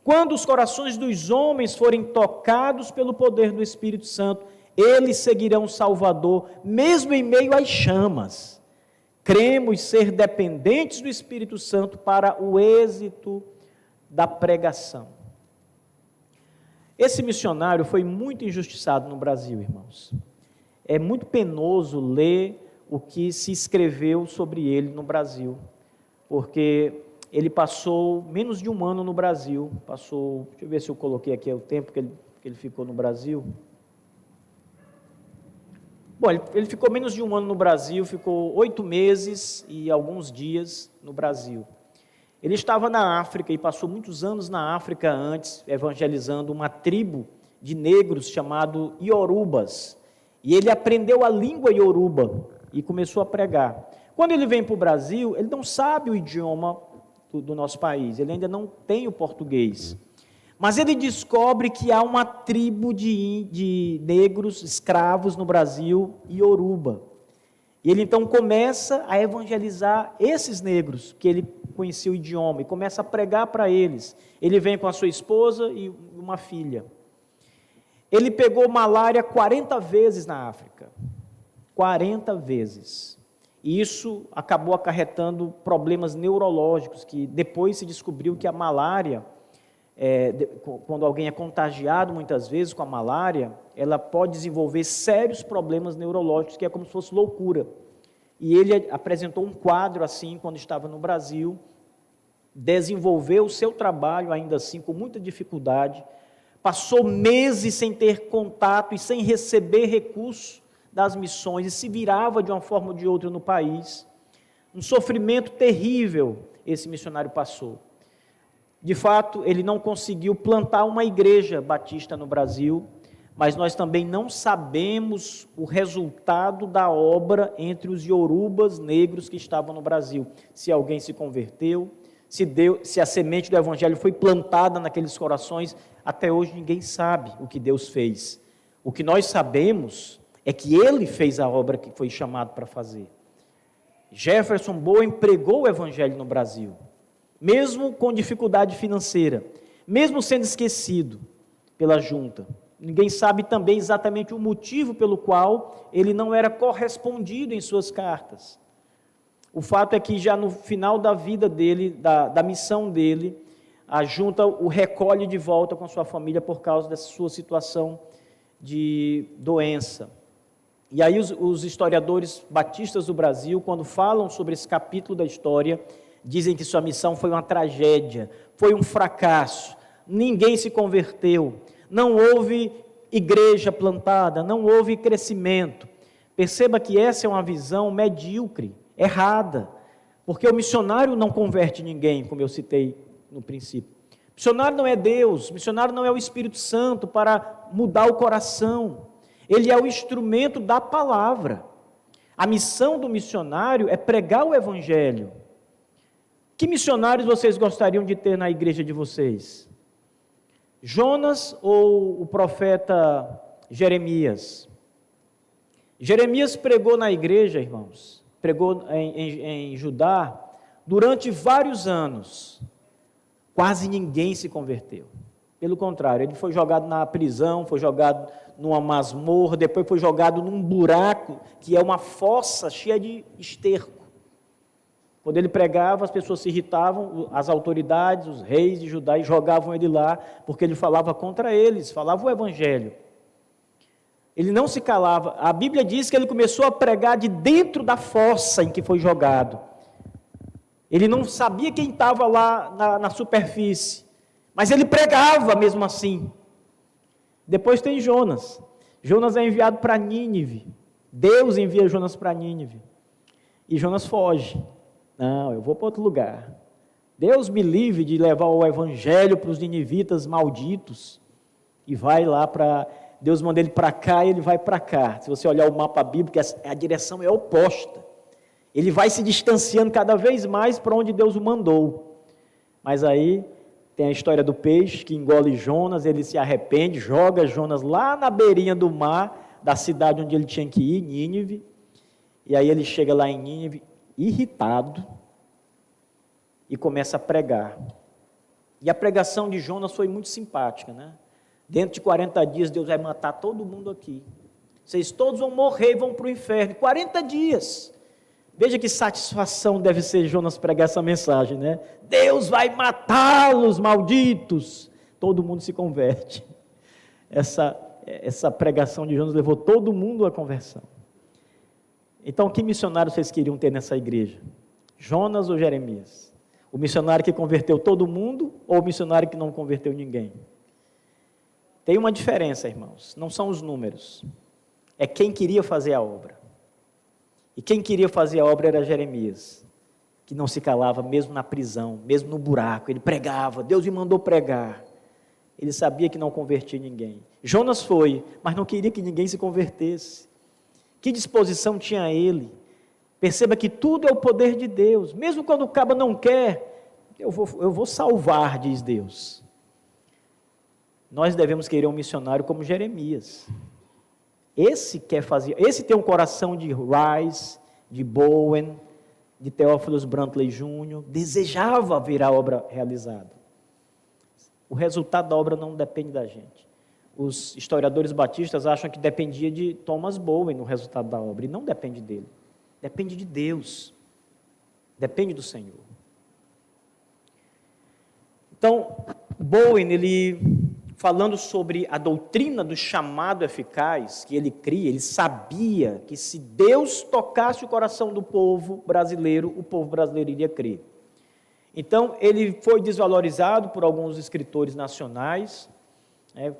Quando os corações dos homens forem tocados pelo poder do Espírito Santo, eles seguirão o Salvador, mesmo em meio às chamas. Cremos ser dependentes do Espírito Santo para o êxito da pregação. Esse missionário foi muito injustiçado no Brasil, irmãos. É muito penoso ler o que se escreveu sobre ele no Brasil, porque ele passou menos de um ano no Brasil, deixa eu ver se eu coloquei aqui o tempo que ele ficou no Brasil. Bom, ele ficou menos de um ano no Brasil, ficou 8 meses e alguns dias no Brasil. Ele estava na África e passou muitos anos na África antes, evangelizando uma tribo de negros chamado Iorubas. E ele aprendeu a língua Ioruba e começou a pregar. Quando ele vem para o Brasil, ele não sabe o idioma do nosso país, ele ainda não tem o português. Mas ele descobre que há uma tribo de negros escravos no Brasil, Ioruba. E ele então começa a evangelizar esses negros, que ele conhecia o idioma, e começa a pregar para eles. Ele vem com a sua esposa e uma filha. Ele pegou malária 40 vezes na África. 40 vezes. E isso acabou acarretando problemas neurológicos, que depois se descobriu que a malária, quando alguém é contagiado muitas vezes com a malária, ela pode desenvolver sérios problemas neurológicos, que é como se fosse loucura. E ele apresentou um quadro assim, quando estava no Brasil, desenvolveu o seu trabalho, ainda assim, com muita dificuldade, passou meses sem ter contato e sem receber recursos das missões, e se virava de uma forma ou de outra no país. Um sofrimento terrível esse missionário passou. De fato, ele não conseguiu plantar uma igreja batista no Brasil, mas nós também não sabemos o resultado da obra entre os iorubas negros que estavam no Brasil. Se alguém se converteu, se a semente do evangelho foi plantada naqueles corações, até hoje ninguém sabe o que Deus fez. O que nós sabemos é que ele fez a obra que foi chamado para fazer. Jefferson Bowen pregou o evangelho no Brasil, mesmo com dificuldade financeira, mesmo sendo esquecido pela junta. Ninguém sabe também exatamente o motivo pelo qual ele não era correspondido em suas cartas. O fato é que já no final da vida dele, da missão dele, a junta o recolhe de volta com a sua família por causa dessa sua situação de doença. E aí os historiadores batistas do Brasil, quando falam sobre esse capítulo da história, dizem que sua missão foi uma tragédia, foi um fracasso, ninguém se converteu, não houve igreja plantada, não houve crescimento. Perceba que essa é uma visão medíocre, errada, porque o missionário não converte ninguém, como eu citei no princípio. Missionário não é Deus, missionário não é o Espírito Santo para mudar o coração. Ele é o instrumento da palavra. A missão do missionário é pregar o evangelho. Que missionários vocês gostariam de ter na igreja de vocês? Jonas ou o profeta Jeremias? Jeremias pregou na igreja, irmãos, pregou em Judá durante vários anos. Quase ninguém se converteu. Pelo contrário, ele foi jogado na prisão, foi jogado numa masmorra, depois foi jogado num buraco, que é uma fossa cheia de esterco. Quando ele pregava, as pessoas se irritavam, as autoridades, os reis de Judá, e jogavam ele lá, porque ele falava contra eles, falava o evangelho. Ele não se calava. A Bíblia diz que ele começou a pregar de dentro da fossa em que foi jogado. Ele não sabia quem estava lá na superfície, mas ele pregava mesmo assim. Depois tem Jonas. Jonas é enviado para Nínive. Deus envia Jonas para Nínive. E Jonas foge. Não, eu vou para outro lugar. Deus me livre de levar o evangelho para os ninivitas malditos. E vai lá para... Deus manda ele para cá e ele vai para cá. Se você olhar o mapa bíblico, a direção é oposta. Ele vai se distanciando cada vez mais para onde Deus o mandou. Mas aí tem a história do peixe que engole Jonas, ele se arrepende, joga Jonas lá na beirinha do mar, da cidade onde ele tinha que ir, Nínive. E aí ele chega lá em Nínive, irritado, e começa a pregar. E a pregação de Jonas foi muito simpática, né? Dentro de 40 dias, Deus vai matar todo mundo aqui. Vocês todos vão morrer e vão para o inferno. 40 dias. Veja que satisfação deve ser Jonas pregar essa mensagem, né? Deus vai matá-los, malditos. Todo mundo se converte. Essa pregação de Jonas levou todo mundo à conversão. Então, que missionário vocês queriam ter nessa igreja? Jonas ou Jeremias? O missionário que converteu todo mundo ou o missionário que não converteu ninguém? Tem uma diferença, irmãos, não são os números, é quem queria fazer a obra. E quem queria fazer a obra era Jeremias, que não se calava mesmo na prisão, mesmo no buraco, ele pregava, Deus me mandou pregar. Ele sabia que não convertia ninguém. Jonas foi, mas não queria que ninguém se convertesse. Que disposição tinha ele? Perceba que tudo é o poder de Deus, mesmo quando o cabo não quer, eu vou salvar, diz Deus. Nós devemos querer um missionário como Jeremias. Esse tem um coração de Rice, de Bowen, de Theophilus Brantley Jr., desejava ver a obra realizada. O resultado da obra não depende da gente. Os historiadores batistas acham que dependia de Thomas Bowen no resultado da obra, e não depende dele. Depende de Deus. Depende do Senhor. Então, Bowen, ele... falando sobre a doutrina do chamado eficaz que ele cria, ele sabia que se Deus tocasse o coração do povo brasileiro iria crer. Então, ele foi desvalorizado por alguns escritores nacionais,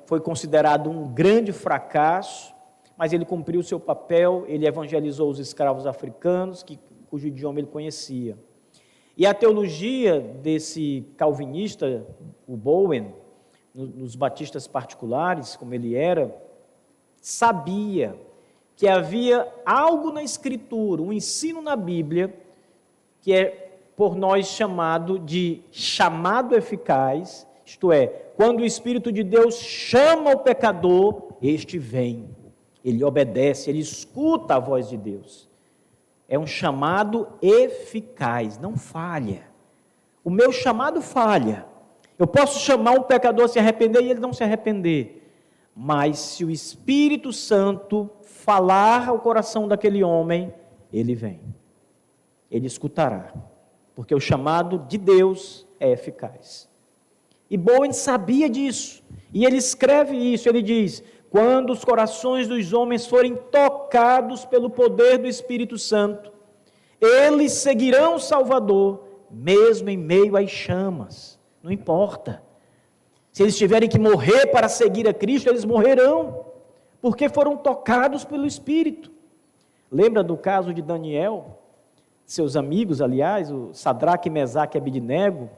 foi considerado um grande fracasso, mas ele cumpriu o seu papel, ele evangelizou os escravos africanos, cujo idioma ele conhecia. E a teologia desse calvinista, o Bowen, nos batistas particulares, como ele era, sabia que havia algo na Escritura, um ensino na Bíblia, que é por nós chamado de chamado eficaz, isto é, quando o Espírito de Deus chama o pecador, este vem, ele obedece, ele escuta a voz de Deus. É um chamado eficaz, não falha. O meu chamado falha. Eu posso chamar um pecador a se arrepender e ele não se arrepender. Mas se o Espírito Santo falar ao coração daquele homem, ele vem. Ele escutará. Porque o chamado de Deus é eficaz. E Bowen sabia disso. E ele escreve isso, ele diz: quando os corações dos homens forem tocados pelo poder do Espírito Santo, eles seguirão o Salvador, mesmo em meio às chamas. Não importa. Se eles tiverem que morrer para seguir a Cristo, eles morrerão, porque foram tocados pelo Espírito. Lembra do caso de Daniel? Seus amigos, aliás, o Sadraque, Mesaque e Abidnego,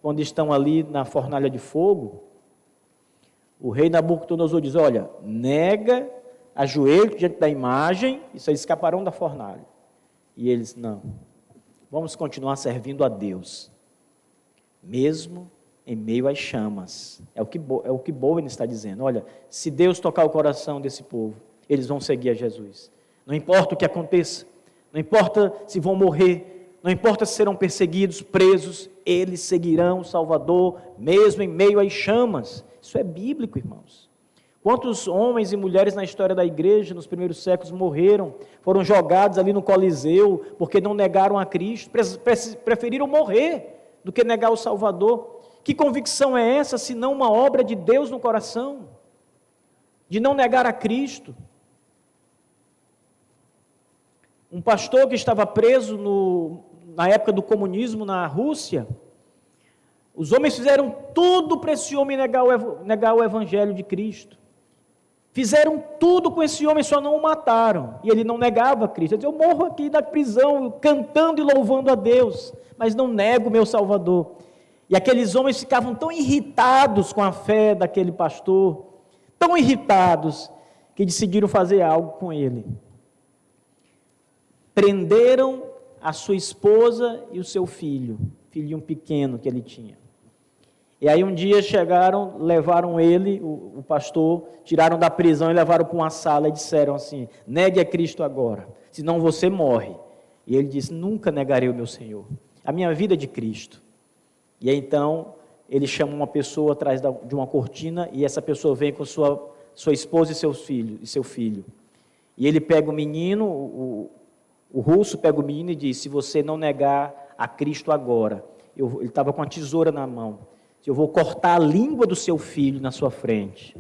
quando estão ali na fornalha de fogo, o rei Nabucodonosor diz: olha, nega, ajoelhe diante da imagem, e vocês escaparão da fornalha. E eles: não, vamos continuar servindo a Deus, mesmo em meio às chamas. É o que Bowen está dizendo. Olha, se Deus tocar o coração desse povo, eles vão seguir a Jesus. Não importa o que aconteça, não importa se vão morrer, não importa se serão perseguidos, presos, eles seguirão o Salvador, mesmo em meio às chamas. Isso é bíblico, irmãos. Quantos homens e mulheres na história da igreja, nos primeiros séculos, morreram, foram jogados ali no Coliseu, porque não negaram a Cristo, preferiram morrer do que negar o Salvador. Que convicção é essa, se não uma obra de Deus no coração, de não negar a Cristo? Um pastor que estava preso na época do comunismo na Rússia, os homens fizeram tudo para esse homem negar o evangelho de Cristo. Fizeram tudo com esse homem, só não o mataram. E ele não negava Cristo. Ele dizia: eu morro aqui na prisão, cantando e louvando a Deus, mas não nego o meu Salvador. E aqueles homens ficavam tão irritados com a fé daquele pastor, tão irritados, que decidiram fazer algo com ele. Prenderam a sua esposa e o seu filhinho pequeno que ele tinha. E aí um dia chegaram, levaram ele, o pastor, tiraram da prisão e levaram para uma sala e disseram assim: negue a Cristo agora, senão você morre. E ele disse: nunca negarei o meu Senhor, a minha vida é de Cristo. E aí então ele chama uma pessoa atrás de uma cortina, e essa pessoa vem com sua esposa e seu filho. E ele pega o menino, o russo pega o menino e diz: se você não negar a Cristo agora, ele estava com a tesoura na mão, eu vou cortar a língua do seu filho na sua frente.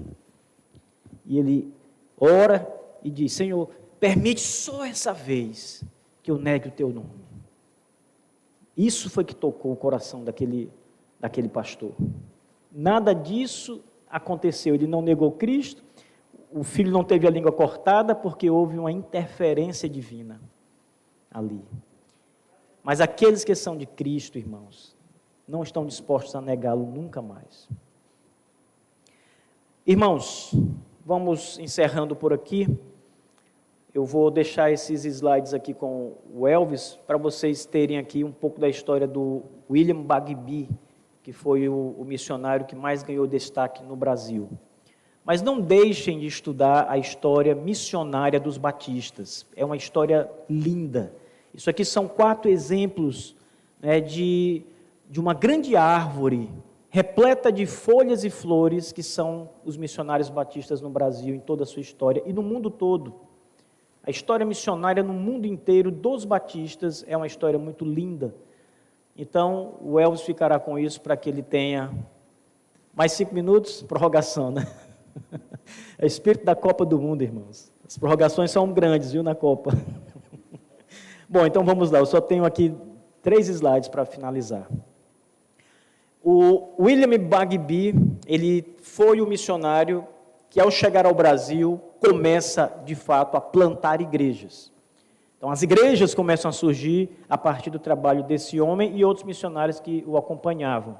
E ele ora e diz: Senhor, permite só essa vez que eu negue o teu nome. Isso foi que tocou o coração daquele pastor. Nada disso aconteceu, ele não negou Cristo, o filho não teve a língua cortada porque houve uma interferência divina ali. Mas aqueles que são de Cristo, irmãos, não estão dispostos a negá-lo nunca mais. Irmãos, vamos encerrando por aqui. Eu vou deixar esses slides aqui com o Elvis, para vocês terem aqui um pouco da história do William Bagby, que foi o missionário que mais ganhou destaque no Brasil. Mas não deixem de estudar a história missionária dos batistas. É uma história linda. Isso aqui são 4 exemplos, né, de uma grande árvore repleta de folhas e flores, que são os missionários batistas no Brasil, em toda a sua história, e no mundo todo. A história missionária no mundo inteiro dos batistas é uma história muito linda. Então, o Elvis ficará com isso para que ele tenha mais 5 minutos, prorrogação, né? É o espírito da Copa do Mundo, irmãos. As prorrogações são grandes, viu, na Copa. Bom, então vamos lá, eu só tenho aqui 3 slides para finalizar. O William Bagby, ele foi o missionário que, ao chegar ao Brasil, começa, de fato, a plantar igrejas. Então, as igrejas começam a surgir a partir do trabalho desse homem e outros missionários que o acompanhavam.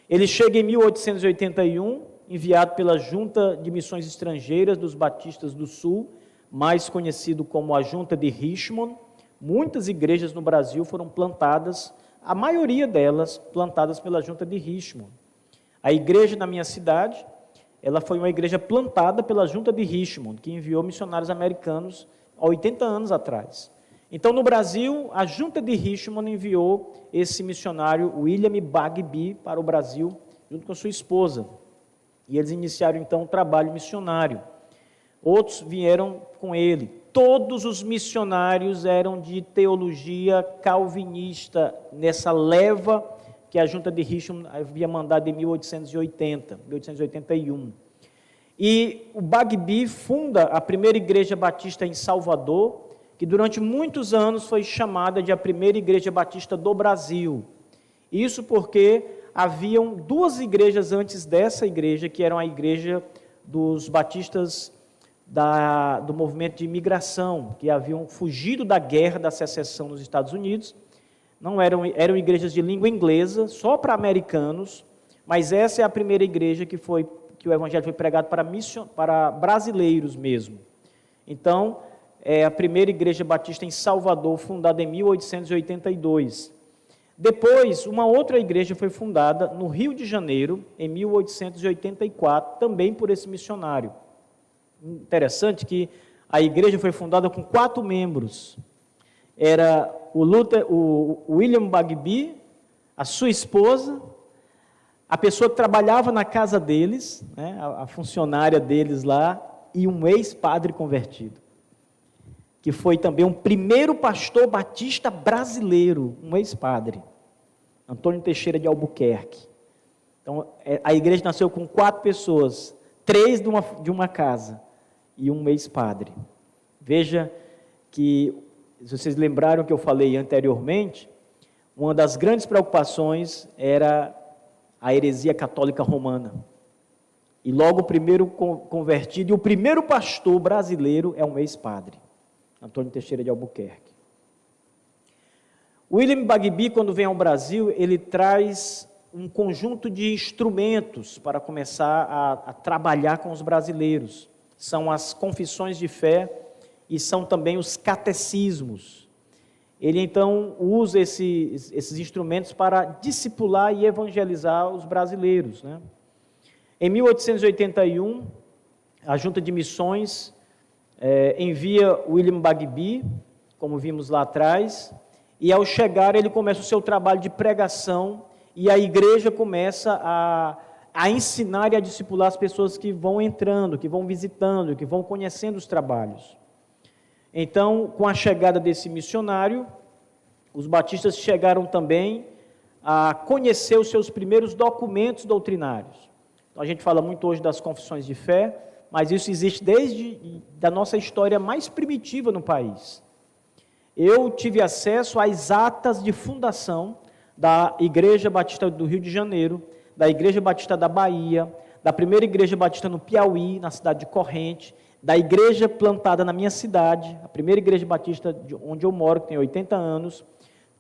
Ele chega em 1881, enviado pela Junta de Missões Estrangeiras dos Batistas do Sul, mais conhecido como a Junta de Richmond. Muitas igrejas no Brasil foram plantadas, a maioria delas plantadas pela Junta de Richmond. A igreja na minha cidade, ela foi uma igreja plantada pela Junta de Richmond, que enviou missionários americanos há 80 anos atrás. Então, no Brasil, a Junta de Richmond enviou esse missionário William Bagby para o Brasil, junto com sua esposa. E eles iniciaram, então, um trabalho missionário. Outros vieram com ele. Todos os missionários eram de teologia calvinista, nessa leva que a Junta de Richmond havia mandado em 1881. E o Bagby funda a primeira igreja batista em Salvador, que durante muitos anos foi chamada de a primeira igreja batista do Brasil. Isso porque haviam duas igrejas antes dessa igreja, que eram a igreja dos batistas do movimento de imigração, que haviam fugido da guerra da secessão nos Estados Unidos. Não eram igrejas de língua inglesa, só para americanos, mas essa é a primeira igreja que o evangelho foi pregado para brasileiros mesmo. Então, é a primeira igreja batista em Salvador, fundada em 1882. Depois, uma outra igreja foi fundada no Rio de Janeiro, em 1884, também por esse missionário. Interessante que a igreja foi fundada com 4 membros. Era o William Bagby, a sua esposa, a pessoa que trabalhava na casa deles, né, a funcionária deles lá, e um ex-padre convertido, que foi também um primeiro pastor batista brasileiro, um ex-padre, Antônio Teixeira de Albuquerque. Então, a igreja nasceu com 4 pessoas, 3 de uma casa e um ex-padre. Veja que, se vocês lembraram que eu falei anteriormente, uma das grandes preocupações era a heresia católica romana. E logo o primeiro convertido e o primeiro pastor brasileiro é um ex-padre, Antônio Teixeira de Albuquerque. William Bagby, quando vem ao Brasil, ele traz um conjunto de instrumentos para começar a trabalhar com os brasileiros. São as confissões de fé e são também os catecismos. Ele, então, usa esses instrumentos para discipular e evangelizar os brasileiros, né? Em 1881, a Junta de Missões envia William Bagby, como vimos lá atrás, e ao chegar ele começa o seu trabalho de pregação e a igreja começa a ensinar e a discipular as pessoas que vão entrando, que vão visitando, que vão conhecendo os trabalhos. Então, com a chegada desse missionário, os batistas chegaram também a conhecer os seus primeiros documentos doutrinários. Então, a gente fala muito hoje das confissões de fé, mas isso existe desde da nossa história mais primitiva no país. Eu tive acesso às atas de fundação da Igreja Batista do Rio de Janeiro, da Igreja Batista da Bahia, da primeira Igreja Batista no Piauí, na cidade de Corrente, da igreja plantada na minha cidade, a primeira Igreja Batista onde eu moro, que tem 80 anos.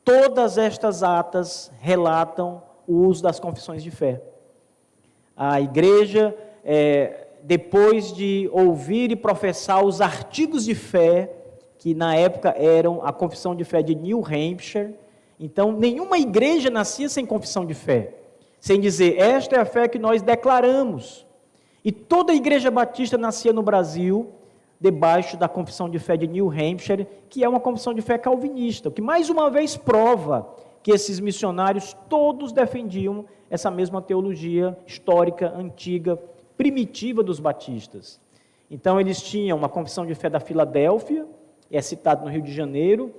Todas estas atas relatam o uso das confissões de fé. A igreja, depois de ouvir e professar os artigos de fé, que na época eram a confissão de fé de New Hampshire, então nenhuma igreja nascia sem confissão de fé, sem dizer, esta é a fé que nós declaramos. E toda a igreja batista nascia no Brasil debaixo da confissão de fé de New Hampshire, que é uma confissão de fé calvinista, o que mais uma vez prova que esses missionários todos defendiam essa mesma teologia histórica, antiga, primitiva dos batistas. Então eles tinham uma confissão de fé da Filadélfia, é citado no Rio de Janeiro,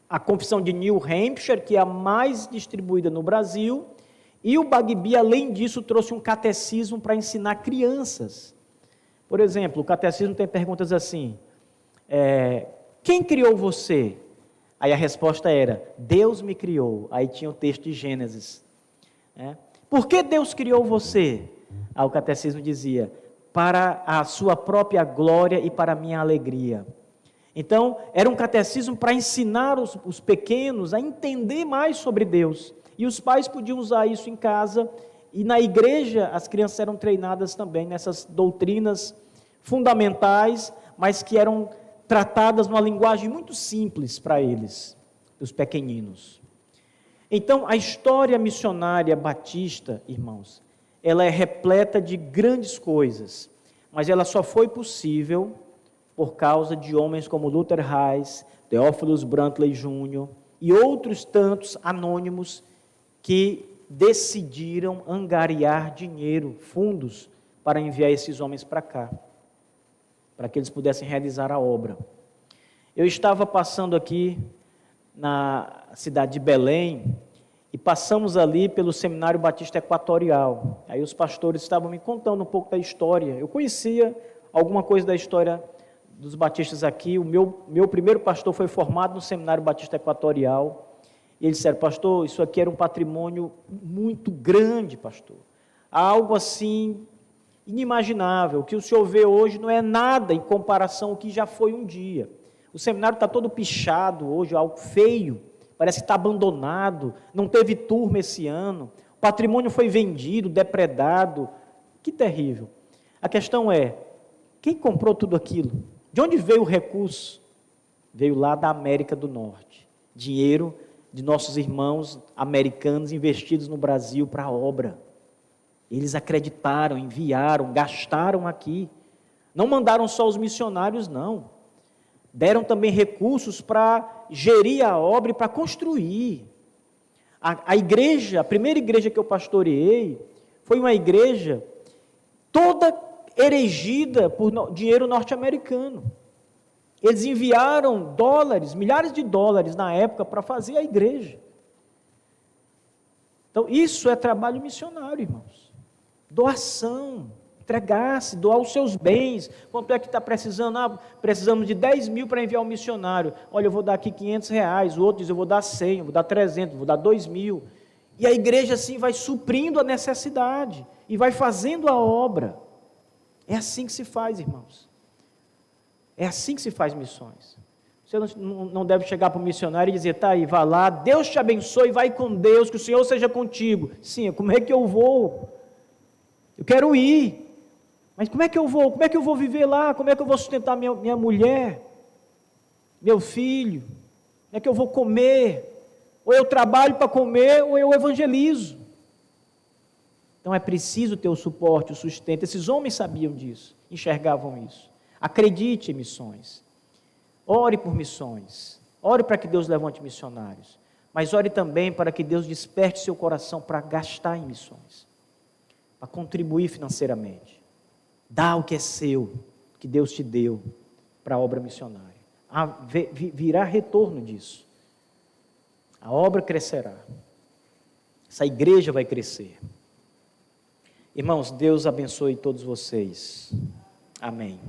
a confissão de New Hampshire, que é a mais distribuída no Brasil, e o Bagby, além disso, trouxe um catecismo para ensinar crianças. Por exemplo, o catecismo tem perguntas assim, quem criou você? Aí a resposta era, Deus me criou. Aí tinha o texto de Gênesis. Por que Deus criou você? O catecismo dizia, para a sua própria glória e para a minha alegria. Então, era um catecismo para ensinar os pequenos a entender mais sobre Deus. E os pais podiam usar isso em casa, e na igreja as crianças eram treinadas também nessas doutrinas fundamentais, mas que eram tratadas numa linguagem muito simples para eles, os pequeninos. Então, a história missionária batista, irmãos, ela é repleta de grandes coisas, mas ela só foi possível por causa de homens como Luther Reis, Theophilus Brantley Jr. e outros tantos anônimos que decidiram angariar dinheiro, fundos, para enviar esses homens para cá, para que eles pudessem realizar a obra. Eu estava passando aqui na cidade de Belém, e passamos ali pelo Seminário Batista Equatorial. Aí os pastores estavam me contando um pouco da história. Eu conhecia alguma coisa da história dos batistas aqui. O meu primeiro pastor foi formado no Seminário Batista Equatorial. E eles disseram, pastor, isso aqui era um patrimônio muito grande, pastor. Algo assim inimaginável. O que o senhor vê hoje não é nada em comparação ao que já foi um dia. O seminário está todo pichado hoje, algo feio. Parece que está abandonado, não teve turma esse ano, o patrimônio foi vendido, depredado. Que terrível. A questão é, quem comprou tudo aquilo? De onde veio o recurso? Veio lá da América do Norte. Dinheiro de nossos irmãos americanos investidos no Brasil para a obra. Eles acreditaram, enviaram, gastaram aqui. Não mandaram só os missionários, não. Deram também recursos para gerir a obra e para construir. A igreja, a primeira igreja que eu pastoreei, foi uma igreja toda erigida por dinheiro norte-americano. Eles enviaram dólares, milhares de dólares na época para fazer a igreja. Então, isso é trabalho missionário, irmãos. Doação. Entregar-se, doar os seus bens. Quanto é que está precisando? Precisamos de 10 mil para enviar um missionário. Olha, eu vou dar aqui 500 reais. O outro diz, eu vou dar 100, eu vou dar 300, vou dar 2 mil. E a igreja assim vai suprindo a necessidade e vai fazendo a obra. É assim que se faz, irmãos. É assim que se faz missões. Você não deve chegar para o missionário e dizer, tá aí, vá lá, Deus te abençoe, vai com Deus, que o Senhor seja contigo. Sim, como é que eu vou? Eu quero ir. Mas como é que eu vou? Como é que eu vou viver lá? Como é que eu vou sustentar minha mulher? Meu filho? Como é que eu vou comer? Ou eu trabalho para comer, ou eu evangelizo. Então é preciso ter o suporte, o sustento. Esses homens sabiam disso, enxergavam isso. Acredite em missões. Ore por missões. Ore para que Deus levante missionários. Mas ore também para que Deus desperte seu coração para gastar em missões. Para contribuir financeiramente. Dá o que é seu, que Deus te deu para a obra missionária. Virá retorno disso. A obra crescerá. Essa igreja vai crescer. Irmãos, Deus abençoe todos vocês. Amém.